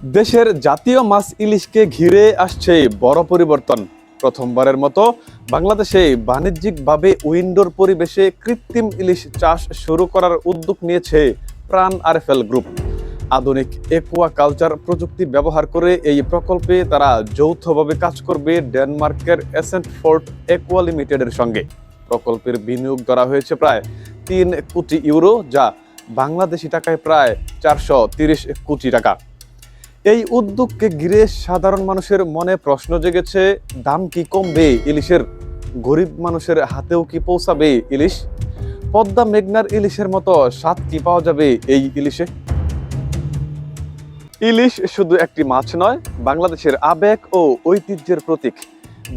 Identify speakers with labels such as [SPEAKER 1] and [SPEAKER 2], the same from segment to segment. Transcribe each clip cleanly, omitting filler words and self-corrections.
[SPEAKER 1] দেশের জাতীয় মাছ ইলিশকে ঘিরে আসছে বড় পরিবর্তন। প্রথমবারের মতো বাংলাদেশে বাণিজ্যিকভাবে উইন্ডোর পরিবেশে কৃত্রিম ইলিশ চাষ শুরু করার উদ্যোগ নিয়েছে প্রাণ আরএফএল গ্রুপ। আধুনিক একুয়া কালচার প্রযুক্তি ব্যবহার করে এই প্রকল্পে তারা যৌথভাবে কাজ করবে ডেনমার্কের এসেন্টফোর্ট একুয়া লিমিটেডের সঙ্গে। প্রকল্পের বিনিয়োগ করা হয়েছে প্রায় ৩ কোটি ইউরো, যা বাংলাদেশি টাকায় প্রায় ৪৩০ কোটি টাকা। এই উদ্যোগকে ঘিরে সাধারণ মানুষের মনে প্রশ্ন জেগেছে, দাম কি কমবে ইলিশের? গরিব মানুষের হাতেও কি পৌঁছাবে ইলিশ? পদ্মা মেঘনার ইলিশের মতো স্বাদ কি পাওয়া যাবে এই ইলিশে? ইলিশ শুধু একটি মাছ নয়, বাংলাদেশের আবেগ ও ঐতিহ্যের প্রতীক।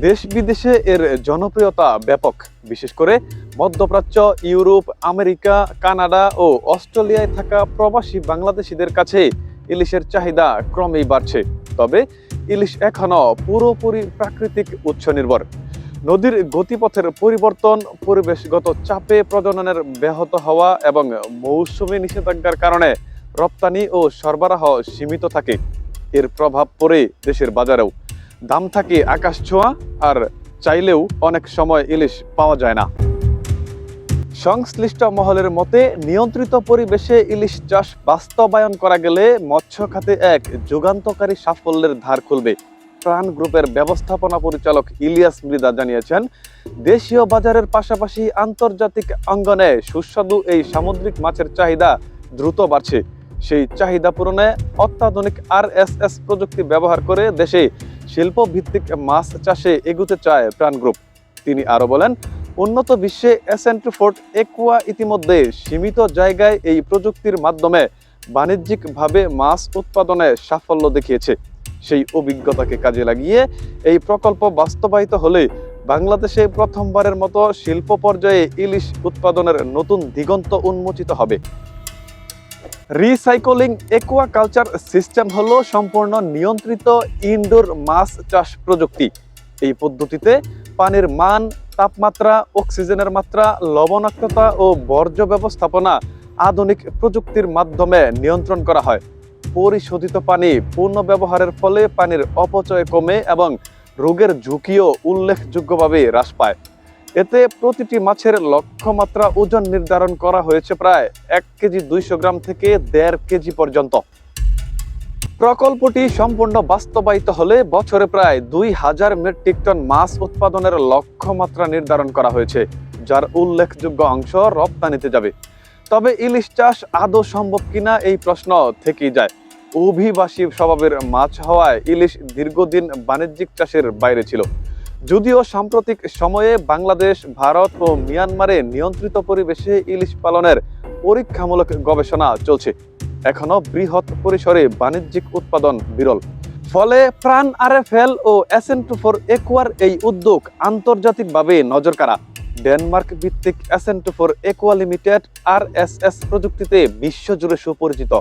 [SPEAKER 1] দেশ বিদেশে এর জনপ্রিয়তা ব্যাপক। বিশেষ করে মধ্যপ্রাচ্য, ইউরোপ, আমেরিকা, কানাডা ও অস্ট্রেলিয়ায় থাকা প্রবাসী বাংলাদেশিদের কাছে ইলিশের চাহিদা ক্রমেই বাড়ছে। তবে ইলিশ এখনো পুরোপুরি প্রাকৃতিক উৎস নির্ভর। নদীর গতিপথের পরিবর্তন, পরিবেশগত চাপে প্রজননের ব্যাহত হওয়া এবং মৌসুমী নিষেধাজ্ঞার কারণে রপ্তানি ও সরবরাহ সীমিত থাকে। এর প্রভাব পড়ে দেশের বাজারেও। দাম থাকে আকাশ ছোঁয়া, আর চাইলেও অনেক সময় ইলিশ পাওয়া যায় না। সংশ্লিষ্ট মহলের মতে, নিয়ন্ত্রিত পরিবেশে ইলিশ চাষ বাস্তবায়ন করা গেলে মৎস্য খাতে এক যুগান্তকারী সাফল্যের ধার খুলবে। প্রাণ গ্রুপের ব্যবস্থাপনা পরিচালক ইলিয়াস মৃধা জানিয়েছেন, দেশীয় বাজারের পাশাপাশি আন্তর্জাতিক অঙ্গনে সুস্বাদু এই সামুদ্রিক মাছের চাহিদা দ্রুত বাড়ছে। সেই চাহিদা পূরণে অত্যাধুনিক আরএসএস প্রযুক্তি ব্যবহার করে দেশে শিল্প ভিত্তিক মাছ চাষে এগুতে চায় প্রাণ গ্রুপ। তিনি আরো বলেন, উন্নত বিশ্বে এসেন্টফোর্ট একুয়া ইতিমধ্যে সীমিত জায়গায় এই প্রযুক্তির মাধ্যমে বাণিজ্যিকভাবে মাছ উৎপাদনে সাফল্য দেখিয়েছে। সেই অভিজ্ঞতাকে কাজে লাগিয়ে এই প্রকল্প বাস্তবায়িত হলে বাংলাদেশে প্রথমবারের মতো শিল্প পর্যায়ে ইলিশ উৎপাদনের নতুন দিগন্ত উন্মোচিত হবে। রিসাইক্লিং একুয়া কালচার সিস্টেম হলো সম্পূর্ণ নিয়ন্ত্রিত ইনডোর মাছ চাষ প্রযুক্তি। এই পদ্ধতিতে পানির মান, তাপমাত্রা, অক্সিজেনের মাত্রা, লবণাক্ততা ও বর্জ্য ব্যবস্থাপনা আধুনিক প্রযুক্তির মাধ্যমে নিয়ন্ত্রণ করা হয়। পরিশোধিত পানি পুনর্ব্যবহারের ফলে পানির অপচয় কমে এবং রোগের ঝুঁকিও উল্লেখযোগ্যভাবে হ্রাস পায়। এতে প্রতিটি মাছের লক্ষ্যমাত্রা ওজন নির্ধারণ করা হয়েছে প্রায় 1 কেজি 200 গ্রাম থেকে 1.5 কেজি পর্যন্ত। প্রকল্পটি সম্পূর্ণ বাস্তবায়িত হলে বছরে প্রায় 2000 মেট্রিক টন মাছ উৎপাদনের লক্ষ্যমাত্রা নির্ধারণ করা হয়েছে, যার উল্লেখযোগ্য অংশ রপ্তানিতে যাবে। তবে ইলিশ চাষ আদৌ সম্ভব কিনা এই প্রশ্ন থেকেই যায়। অভিবাসী স্বভাবের মাছ হওয়ায় ইলিশ দীর্ঘদিন বাণিজ্যিক চাষের বাইরে ছিল। যদিও সাম্প্রতিক সময়ে বাংলাদেশ, ভারত ও মিয়ানমারে নিয়ন্ত্রিত পরিবেশে ইলিশ পালনের পরীক্ষামূলক গবেষণা চলছে, এখনো বৃহৎ পরিসরে বাণিজ্যিক উৎপাদন বিরল। ফলে প্রাণ আরএফএল ও এসেন্টফোর্ট একুয়ার এই উদ্যোগ আন্তর্জাতিকভাবে নজরকাড়া। ডেনমার্ক ভিত্তিক এসেন্টফোর্ট একুয়া লিমিটেড আরএসএস প্রযুক্তিতে বিশ্বজুড়ে সুপরিচিত।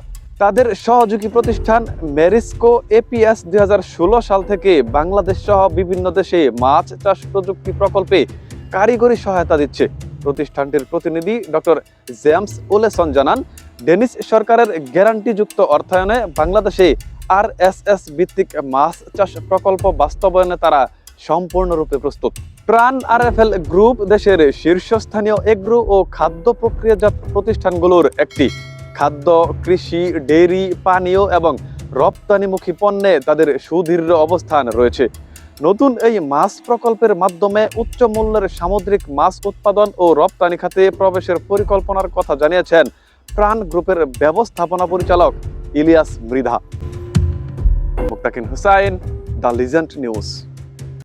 [SPEAKER 1] তাদের সহযোগী প্রতিষ্ঠান মেরিস্কো এপিএস 2016 সাল থেকে বাংলাদেশ সহ বিভিন্ন দেশে মাছ চাষ প্রযুক্তি প্রকল্পে কারিগরি সহায়তা দিচ্ছে। প্রতিষ্ঠানটির প্রতিনিধি ডক্টর জেমস ওলেসন জানান, ডেনিশ সরকারের গ্যারান্টিযুক্ত অর্থায়নে বাংলাদেশে আরএসএস ভিত্তিক মাছ চাষ প্রকল্প বাস্তবায়নে তারা সম্পূর্ণরূপে প্রস্তুত। প্রাণ আরএফএল গ্রুপ দেশের শীর্ষস্থানীয় এগ্রো ও খাদ্য প্রক্রিয়াজাত প্রতিষ্ঠানগুলোর একটি। খাদ্য, কৃষি, ডেইরি, পানীয় এবং রপ্তানিমুখী পণ্যে তাদের সুদৃঢ় অবস্থান রয়েছে। নতুন এই মাছ প্রকল্পের মাধ্যমে উচ্চ মূল্যের সামুদ্রিক মাছ উৎপাদন ও রপ্তানি খাতে প্রবেশের পরিকল্পনার কথা জানিয়েছেন প্রাণ গ্রুপের ব্যবস্থাপনা পরিচালক Ilias Mridha. Muktakin Hussain, the legend news.